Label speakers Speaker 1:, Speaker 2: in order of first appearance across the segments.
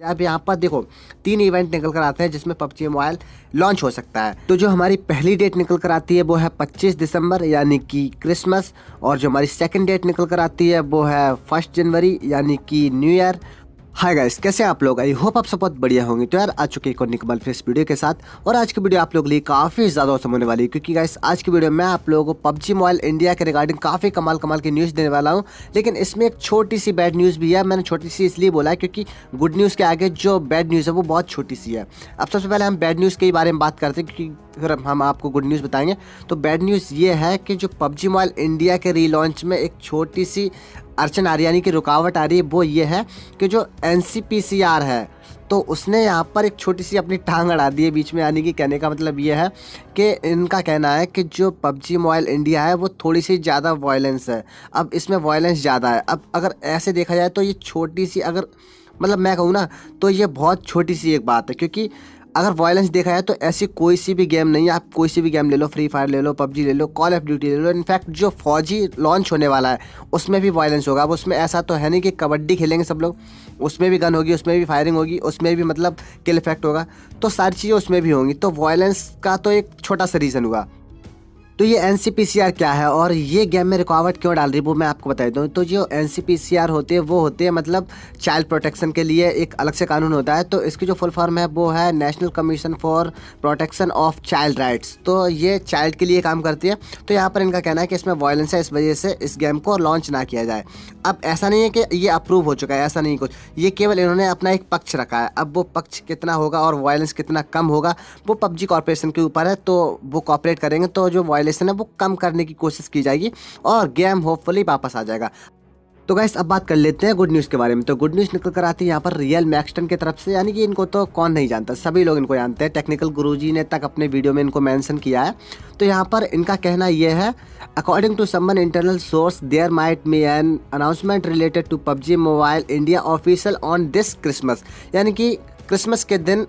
Speaker 1: अब यहाँ पर देखो 3 इवेंट निकल कर आते हैं जिसमें पबजी मोबाइल लॉन्च हो सकता है। तो जो हमारी पहली डेट निकल कर आती है वो है 25 दिसंबर यानी कि क्रिसमस, और जो हमारी सेकंड डेट निकल कर आती है वो है 1 जनवरी यानी कि न्यू ईयर। हाय गाइस, कैसे हैं आप लोग? आई होप आप सब बहुत बढ़िया होंगे। तो यार आ चुके एक और निकबल फिर इस वीडियो के साथ, और आज की वीडियो आप लोगों के लिए काफ़ी ज़्यादा औसम होने वाली है क्योंकि गाइस आज की वीडियो में आप लोगों को पबजी मोबाइल इंडिया के रिगार्डिंग काफ़ी कमाल कमाल की न्यूज़ देने वाला हूं। लेकिन इसमें एक छोटी सी बैड न्यूज़ भी है। मैंने छोटी सी इसलिए बोला है क्योंकि गुड न्यूज़ के आगे जो बैड न्यूज़ है वो बहुत छोटी सी है। अब सबसे पहले हम बैड न्यूज़ के बारे में बात करते हैं क्योंकि फिर हम आपको गुड न्यूज़ बताएंगे। तो बैड न्यूज़ ये है कि जो पबजी मोबाइल इंडिया के रीलॉन्च में एक छोटी सी अर्चन आर्यानी की रुकावट आ रही है, वो ये है कि जो NCPCR है तो उसने यहाँ पर एक छोटी सी अपनी टांग अड़ा दी है बीच में। यानी कि कहने का मतलब ये है कि इनका कहना है कि जो पबजी मोबाइल इंडिया है वो थोड़ी सी ज़्यादा वायलेंस है। अब इसमें वायलेंस ज़्यादा है। अब अगर ऐसे देखा जाए तो ये छोटी सी, अगर मतलब मैं कहूँ ना तो ये बहुत छोटी सी एक बात है, क्योंकि अगर वायलेंस देखा जाए तो ऐसी कोई सी भी गेम नहीं है। आप कोई सी भी गेम ले लो, फ्री फायर ले लो, पबजी ले लो, कॉल ऑफ ड्यूटी ले लो, इनफैक्ट जो फौजी लॉन्च होने वाला है उसमें भी वायलेंस होगा। अब उसमें ऐसा तो है नहीं कि कबड्डी खेलेंगे सब लोग, उसमें भी गन होगी, उसमें भी फायरिंग होगी, उसमें भी मतलब किल इफेक्ट होगा, तो सारी चीज़ें उसमें भी होंगी। तो वायलेंस का तो एक छोटा सा रीज़न हुआ। तो ये NCPCR क्या है और ये गेम में रुकावट क्यों डाल रही है वो मैं आपको बता दूँ। तो जो NCPCR होते हैं वो होते हैं मतलब चाइल्ड प्रोटेक्शन के लिए एक अलग से कानून होता है। तो इसकी जो फुल फॉर्म है वो है national commission for protection of child rights. तो ये चाइल्ड के लिए काम करती है। तो यहाँ पर इनका कहना है कि इसमें वायलेंस है, इस वजह से इस गेम को लॉन्च ना किया जाए। अब ऐसा नहीं है कि ये अप्रूव हो चुका है, ऐसा नहीं कुछ, ये केवल इन्होंने अपना एक पक्ष रखा है। अब वो पक्ष कितना होगा और वायलेंस कितना कम होगा वो पबजी कॉर्पोरेशन के ऊपर है। तो वो कॉपरेट करेंगे तो जो वायलेशन है वो कम करने की कोशिश की जाएगी और गेम होपफुली वापस आ जाएगा। तो गाइस अब बात कर लेते हैं गुड न्यूज़ के बारे में। तो गुड न्यूज़ निकल कर आती है यहाँ पर रियल मैक्सटन की तरफ से। यानी कि इनको तो कौन नहीं जानता, सभी लोग इनको जानते हैं। टेक्निकल गुरुजी ने तक अपने वीडियो में इनको मेंशन किया है। तो यहाँ पर इनका कहना यह है, according to someone internal source there might be an announcement related to PUBG mobile India official on this Christmas. यानी कि क्रिसमस के दिन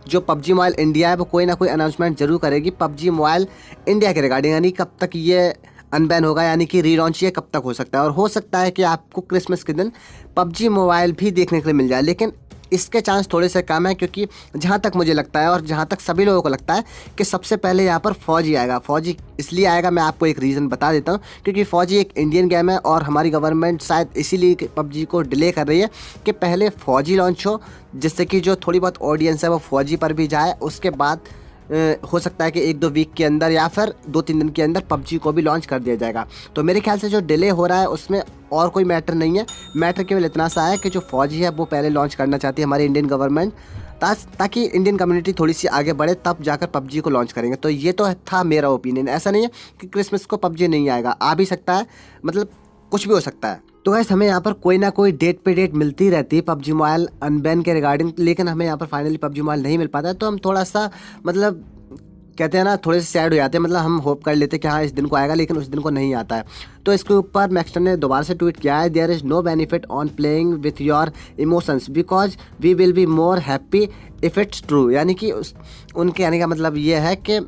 Speaker 1: जो पबजी मोबाइल इंडिया है वो कोई ना कोई अनाउंसमेंट जरूर करेगी पबजी मोबाइल इंडिया के रिगार्डिंग। यानी कब तक ये अनबैन होगा, यानी कि रीलॉन्च ये कब तक हो सकता है। और हो सकता है कि आपको क्रिसमस के दिन पबजी मोबाइल भी देखने के लिए मिल जाए, लेकिन इसके चांस थोड़े से कम है। क्योंकि जहाँ तक मुझे लगता है और जहाँ तक सभी लोगों को लगता है कि सबसे पहले यहाँ पर फौजी आएगा। फौजी इसलिए आएगा, मैं आपको एक रीज़न बता देता हूँ, क्योंकि फौजी एक इंडियन गेम है और हमारी गवर्नमेंट शायद इसीलिए पबजी को डिले कर रही है कि पहले फौजी लॉन्च हो, जिससे कि जो थोड़ी बहुत ऑडियंस है वो फौजी पर भी जाए। उसके बाद हो सकता है कि 1-2 वीक के अंदर या फिर 2-3 दिन के अंदर पबजी को भी लॉन्च कर दिया जाएगा। तो मेरे ख्याल से जो डिले हो रहा है उसमें और कोई मैटर नहीं है। मैटर केवल इतना सा है कि जो फौजी है वो पहले लॉन्च करना चाहती है हमारी इंडियन गवर्नमेंट, ताकि इंडियन कम्युनिटी थोड़ी सी आगे बढ़े, तब जाकर पबजी को लॉन्च करेंगे। तो ये तो था मेरा ओपिनियन। ऐसा नहीं है कि क्रिसमस को पबजी नहीं आएगा, आ भी सकता है, मतलब कुछ भी हो सकता है। तो गाइस हमें यहाँ पर कोई ना कोई डेट पे डेट मिलती रहती है पबजी मोबाइल अनबैन के रिगार्डिंग, लेकिन हमें यहाँ पर फाइनली पबजी मोबाइल नहीं मिल पाता है। तो हम थोड़ा सा मतलब कहते हैं ना, थोड़े से सैड हो जाते हैं। मतलब हम होप कर लेते हैं कि हाँ इस दिन को आएगा, लेकिन उस दिन को नहीं आता है। तो इसके ऊपर मैक्सटन ने दोबारा से ट्वीट किया है, there is no benefit on playing with your emotions because we will be more happy if it's true. यानी कि उनके कहने का मतलब ये है कि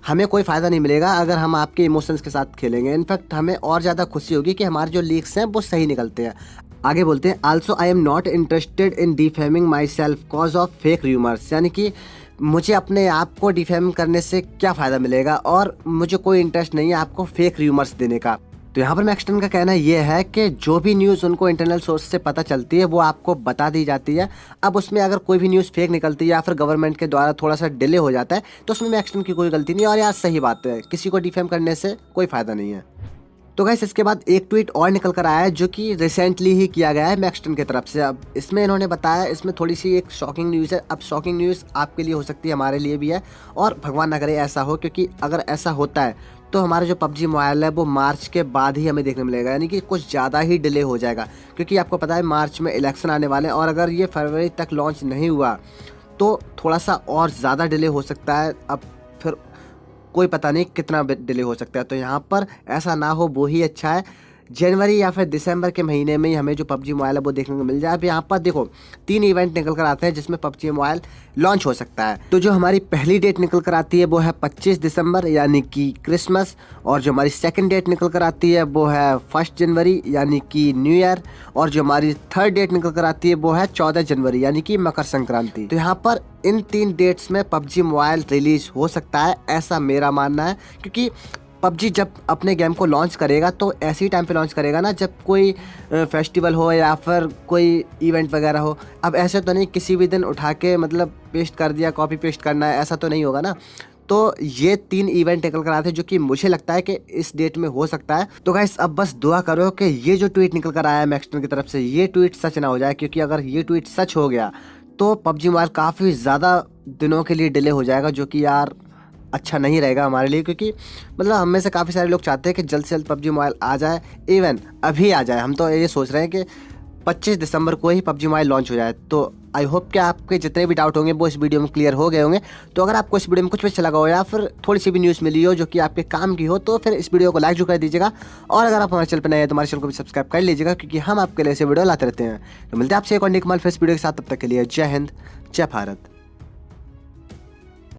Speaker 1: हमें कोई फ़ायदा नहीं मिलेगा अगर हम आपके इमोशंस के साथ खेलेंगे। इनफैक्ट हमें और ज़्यादा खुशी होगी कि हमारे जो लीक्स हैं वो सही निकलते हैं। आगे बोलते हैं, also I am not interested in defaming my self cause of fake rumours. यानी कि मुझे अपने आप को डिफेम करने से क्या फ़ायदा मिलेगा और मुझे कोई इंटरेस्ट नहीं है आपको फेक र्यूमर्स देने का। तो यहाँ पर मैक्सटन का कहना यह है कि जो भी न्यूज़ उनको इंटरनल सोर्स से पता चलती है वो आपको बता दी जाती है। अब उसमें अगर कोई भी न्यूज़ फेक निकलती है या फिर गवर्नमेंट के द्वारा थोड़ा सा डिले हो जाता है तो उसमें मैक्सटन की कोई गलती नहीं है। और यार सही बात है, किसी को डिफेम करने से कोई फ़ायदा नहीं है। तो गाइस इसके बाद एक ट्वीट और निकल कर आया है जो कि रिसेंटली ही किया गया है मैक्सटन की तरफ से। अब इसमें इन्होंने बताया, इसमें थोड़ी सी एक शॉकिंग न्यूज़ है। अब शॉकिंग न्यूज़ आपके लिए हो सकती है, हमारे लिए भी है, और भगवान ना करे ऐसा हो, क्योंकि अगर ऐसा होता है तो हमारा जो पबजी मोबाइल है वो मार्च के बाद ही हमें देखने मिलेगा। यानी कि कुछ ज़्यादा ही डिले हो जाएगा, क्योंकि आपको पता है मार्च में इलेक्शन आने वाले हैं और अगर ये फरवरी तक लॉन्च नहीं हुआ तो थोड़ा सा और ज़्यादा डिले हो सकता है। अब फिर कोई पता नहीं कितना डिले हो सकता है। तो यहाँ पर ऐसा ना हो वो ही अच्छा है। जनवरी या फिर दिसंबर के महीने में ही हमें जो पबजी मोबाइल है वो देखने को मिल जाए। अब यहाँ पर देखो 3 इवेंट निकल कर आते हैं जिसमें पबजी मोबाइल लॉन्च हो सकता है। तो जो हमारी पहली डेट निकल कर आती है वो है 25 दिसंबर यानी कि क्रिसमस, और जो हमारी सेकंड डेट निकल कर आती है वो है 1 जनवरी यानी कि न्यू ईयर, और जो हमारी थर्ड डेट निकल कर आती है वो है 14 जनवरी यानी कि मकर संक्रांति। तो यहाँ पर इन 3 डेट्स में पबजी मोबाइल रिलीज हो सकता है, ऐसा मेरा मानना है। क्योंकि पबजी जब अपने गेम को लॉन्च करेगा तो ऐसी टाइम पे लॉन्च करेगा ना जब कोई फेस्टिवल हो या फिर कोई इवेंट वगैरह हो। अब ऐसे तो नहीं किसी भी दिन उठा के मतलब पेस्ट कर दिया, कॉपी पेस्ट करना है, ऐसा तो नहीं होगा ना। तो ये 3 इवेंट निकल कर आते हैं जो कि मुझे लगता है कि इस डेट में हो सकता है। तो गाइस अब बस दुआ करो कि ये जो ट्वीट निकल कर आया है मैक्सटन की तरफ से, ये ट्वीट सच ना हो जाए। क्योंकि अगर ये ट्वीट सच हो गया तो पबजी मोबाइल काफ़ी ज़्यादा दिनों के लिए डिले हो जाएगा, जो कि यार अच्छा नहीं रहेगा हमारे लिए। क्योंकि मतलब हम में से काफ़ी सारे लोग चाहते हैं कि जल्द से जल्द पबजी मोबाइल आ जाए, इवन अभी आ जाए। हम तो ये सोच रहे हैं कि 25 दिसंबर को ही पबजी मोबाइल लॉन्च हो जाए। तो आई होप कि आपके जितने भी डाउट होंगे वो इस वीडियो में क्लियर हो गए होंगे। तो अगर आपको इस वीडियो में कुछ भी अच्छा लगा हो या फिर थोड़ी सी भी न्यूज़ मिली हो जो कि आपके काम की हो, तो फिर इस वीडियो को लाइक जो कर दीजिएगा। और अगर आप हमारे चैनल पर नए हैं तो हमारे चैनल को भी सब्सक्राइब कर लीजिएगा, क्योंकि हम आपके लिए ऐसे वीडियो लाते रहते हैं। तो मिलते हैं आपसे एक और निकमल फेस वीडियो के साथ, तब तक के लिए जय हिंद, जय भारत।